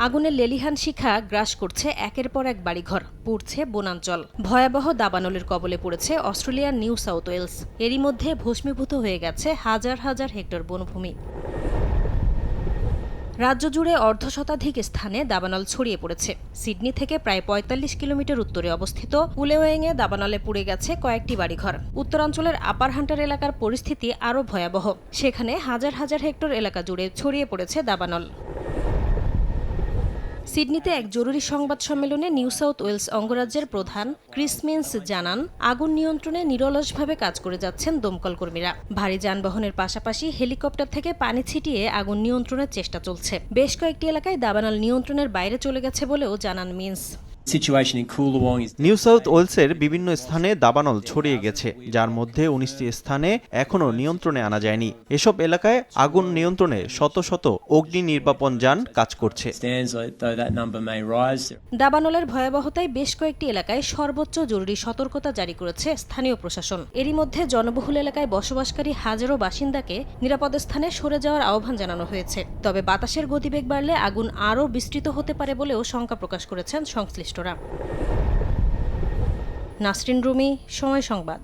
আগুনের লেলিহান শিখা গ্রাস করছে একের পর এক বাড়িঘর, পুড়ছে বনাঞ্চল। ভয়াবহ দাবানলের কবলে পড়েছে অস্ট্রেলিয়ার নিউ সাউথ ওয়েলস। এরই মধ্যে ভস্মীভূত হয়ে গেছে হাজার হাজার হেক্টর বনভূমি। রাজ্য জুড়ে অর্ধশতাধিক স্থানে দাবানল ছড়িয়ে পড়েছে। সিডনি থেকে প্রায় ৪৫ কিলোমিটার উত্তরে অবস্থিত উলেওয়েংয়ে দাবানলে পুড়ে গেছে কয়েকটি বাড়িঘর। উত্তরাঞ্চলের আপার হান্টার এলাকার পরিস্থিতি আরও ভয়াবহ। সেখানে হাজার হাজার হেক্টর এলাকা জুড়ে ছড়িয়ে পড়েছে দাবানল। সিডনিতে এক জরুরি সংবাদ সম্মেলনে নিউ সাউথ ওয়েলস অঙ্গরাজ্যের প্রধান ক্রিস মিন্স জানান, আগুন নিয়ন্ত্রণে নিরলসভাবে কাজ করে যাচ্ছেন দমকল কর্মীরা। ভারী যানবাহনের পাশাপাশি হেলিকপ্টার থেকে পানি ছিটিয়ে আগুন নিয়ন্ত্রণের চেষ্টা চলছে। বেশ কয়েকটি এলাকায় দাবানল নিয়ন্ত্রণের বাইরে চলে গেছে বলেও জানান মিন্স। নিউ সাউথ ওয়েলসের বিভিন্ন স্থানে দাবানল ছড়িয়ে গেছে, যার মধ্যে ১৯টি স্থানে এখনও নিয়ন্ত্রণে আনা যায়নি। এসব এলাকায় আগুন নিয়ন্ত্রণে শত শত অগ্নি নির্বাপন যান কাজ করছে। দাবানলের ভয়াবহতায় বেশ কয়েকটি এলাকায় সর্বোচ্চ জরুরি সতর্কতা জারি করেছে স্থানীয় প্রশাসন। এরই মধ্যে জনবহুল এলাকায় বসবাসকারী হাজারো বাসিন্দাকে নিরাপদ স্থানে সরে যাওয়ার আহ্বান জানানো হয়েছে। তবে বাতাসের গতিবেগ বাড়লে আগুন আরও বিস্তৃত হতে পারে বলেও শঙ্কা প্রকাশ করেছেন সংশ্লিষ্টরা। নাসরিন রুমি, সময় সংবাদ।